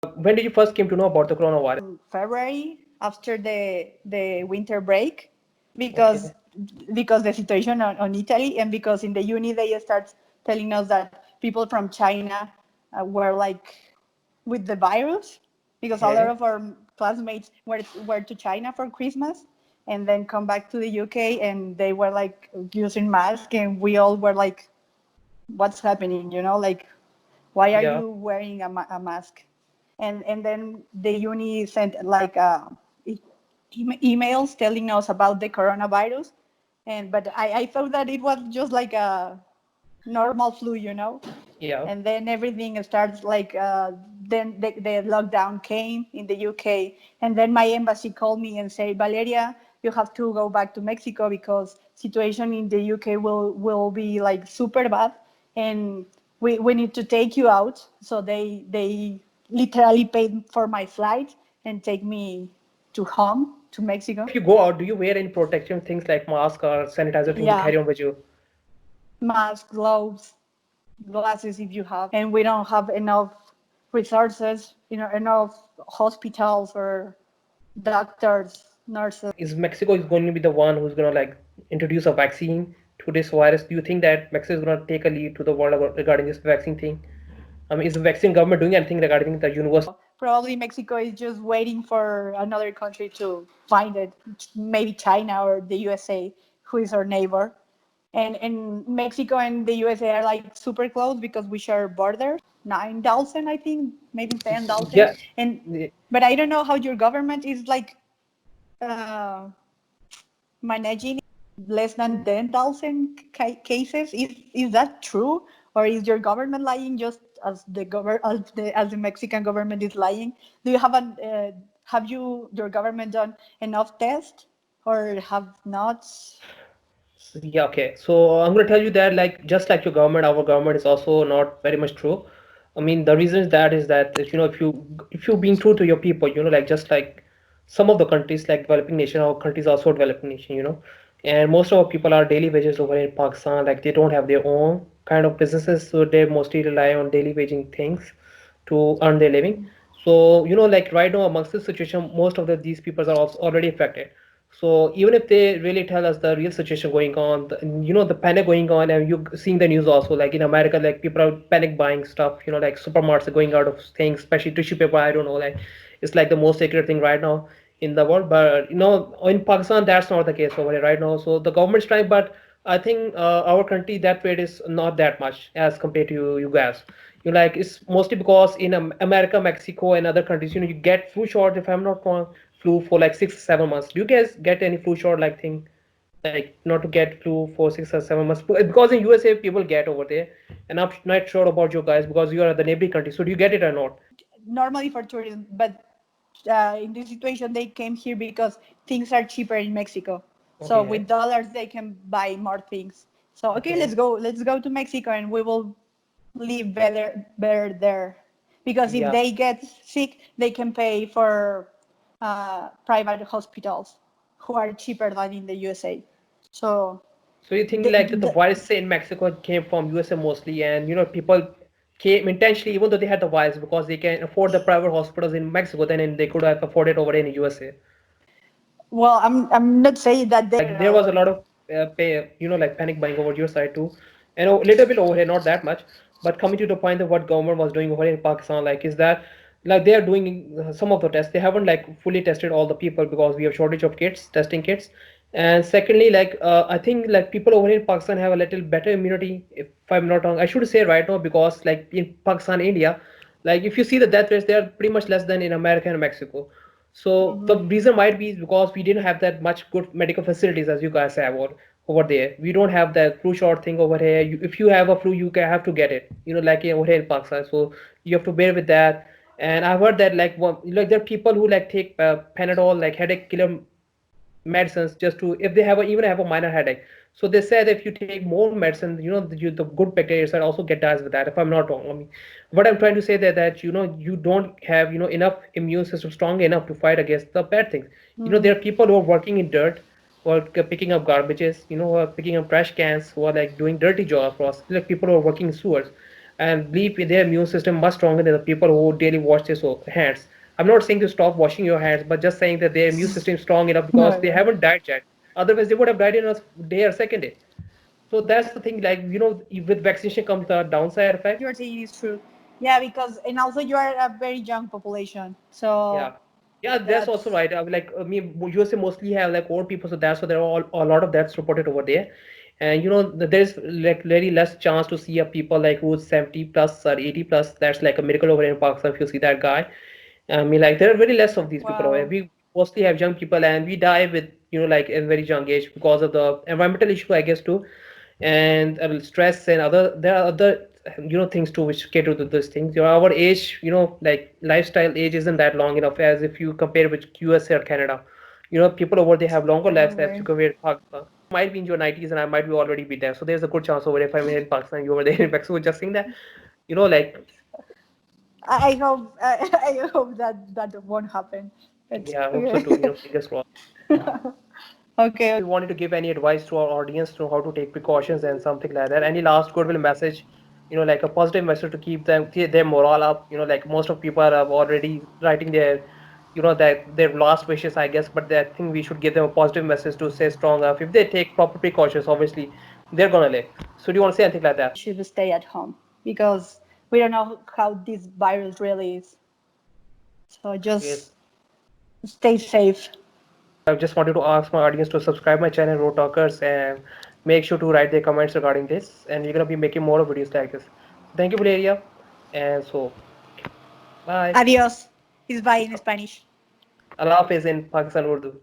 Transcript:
When did you first came to know about the coronavirus? February after the winter break because Okay. the situation on Italy, and because in the uni they start telling us that people from China were like with the virus, because a lot Okay. of our classmates were to China for Christmas and then come back to the UK, and they were like using masks, and we all were like, what's happening, like, why are Yeah. you wearing a mask? And then the uni sent like emails telling us about the coronavirus, and but I thought that it was just like a normal flu. Yeah. And then everything starts like then the lockdown came in the UK, and then my embassy called me and said, Valeria, you have to go back to Mexico because situation in the UK will be like super bad, and we need to take you out. So they literally paid for my flight and take me to home to So Mexico. if you go out, do you wear any protection things like mask or sanitizer things you Yeah, carry on with you? mask, gloves, glasses if you have, and we don't have enough resources, enough hospitals or doctors, nurses. Is Mexico is going to be the one who's gonna like introduce a vaccine to this virus? Do you think that Mexico is gonna take a lead to the world regarding this vaccine thing? I mean, is the vaccine government doing anything regarding the universal? Probably Mexico is just waiting for another country to find it, maybe China or the USA, who is our neighbor. And Mexico and the USA are like super close because we share borders, 9,000, I think, maybe 10,000. Yeah. And but I don't know how your government is like uh, managing less than 10,000 cases. Is that true, or is your government lying just as the Mexican government is lying? Do you have your government done enough tests or have not? Yeah, okay. So I'm going to tell you that, like, just like your government, our government is also not very much true. I mean, the reason is that if you being true to your people, like just like some of the countries, like developing nation, our countries are also developing nation. And most of our people are daily wages over in Pakistan. Like, they don't have their own kind of businesses, so they mostly rely on daily waging things to earn their living. So, like right now amongst this situation, most of these people are also already affected. So even if they really tell us the real situation going on, the panic going on, and you seeing the news also, like in America, like people are panic buying stuff, like supermarkets are going out of things, especially tissue paper. I don't know, like it's like the most sacred thing right now in the world. But in Pakistan, that's not the case over here right now. So the government's trying, but I think our country that rate is not that much as compared to you guys. Like it's mostly because in America, Mexico, and other countries, you get flu shot. If I'm not wrong, flu for like 6 7 months. Do you guys get any flu shot like thing? Like not to get flu for 6 or 7 months because in USA people get over there, and I'm not sure about you guys because you are the neighboring country. So do you get it or not? Normally for tourism, but in this situation they came here because things are cheaper in Mexico. So with Okay. dollars they can buy more things. So okay, Okay. let's go to Mexico and we will live better there. Because if Yeah. they get sick, they can pay for private hospitals who are cheaper than in the USA. So So you think the, like that the the, virus in Mexico came from USA mostly, and people came intentionally even though they had the virus because they can afford the private hospitals in Mexico, then they could have afforded over in USA. well, I'm not saying that they Like there was a lot of like panic buying over your side too, and a little bit over here, not that much. But coming to the point of what government was doing over here in Pakistan, like is that like they are doing some of the tests. They haven't like fully tested all the people because we have shortage of kits, testing kits. And secondly, like I think like people over here in Pakistan have a little better immunity, if I'm not wrong. I should say right now because like in Pakistan, India, like if you see the death rates, they are pretty much less than in America and Mexico. So the Mhm. reason might be because we didn't have that much good medical facilities as you guys have over there. We don't have that flu shot thing over here. If you have a flu, you can have to get it. Like over here in Pakistan. So you have to bear with that. And I've heard that like there are people who like take Panadol, like headache killer medicines, just to if they even have a minor headache. So they said if you take more medicine, the good bacteria side also get dies with that. If I'm not wrong, I mean, what I'm trying to say that you don't have enough immune system strong enough to fight against the bad things. There are people who are working in dirt, who are picking up garbages, who are picking up trash cans, who are like doing dirty jobs for us. Like people who are working in sewers. and believe their immune system much stronger than the people who daily wash their hands. I'm not saying to stop washing your hands, but just saying that their immune system is strong enough because they No, haven't died yet. Otherwise, they would have died in a day or second day. So that's the thing. Like with vaccination comes the downside what effect. you're saying is true. Yeah, because and also you are a very young population, Yeah. so Yeah, that's also that's right. Like I mean, USA mostly have like old people, so that's why there are all a lot of deaths reported over there. And there's like very less chance to see a people like who's 70 plus or 80 plus. That's like a miracle over in Pakistan if you see that guy. I mean, like there are very less of these people over here. wow. We mostly have young people, and we die with like in very young age because of the environmental issue, I guess too, and stress and other there are other things too which cater to those things. Our age, like lifestyle age isn't that long enough as if you compare with USA or Canada. People over there have longer lives as you Okay. compare with Pakistan. Might be in your 90s and I might be already be there. So there's a good chance over if I'm in Pakistan, you over there in Mexico. Just saying that, like, I hope I hope that that won't happen. But yeah, I hope so too. okay. Fingers crossed. Okay. We wanted to give any advice to our audience to how to take precautions and something like that. Any last goodwill message, like a positive message to keep their morale up. Like most of people are already writing that their last wishes, I guess. But I think we should give them a positive message to stay strong up. If they take proper precautions, obviously they're gonna live. So do you want to say anything like that? Should stay at home because we don't know how this virus really is. So just Yes. stay safe. I just wanted to ask my audience to subscribe my channel, Road Talkers, and make sure to write their comments regarding this. And we're gonna be making more videos like this. Thank you, Valeria. And so, bye. Adios is bye in Spanish. Allah Hafiz in Pakistan Urdu.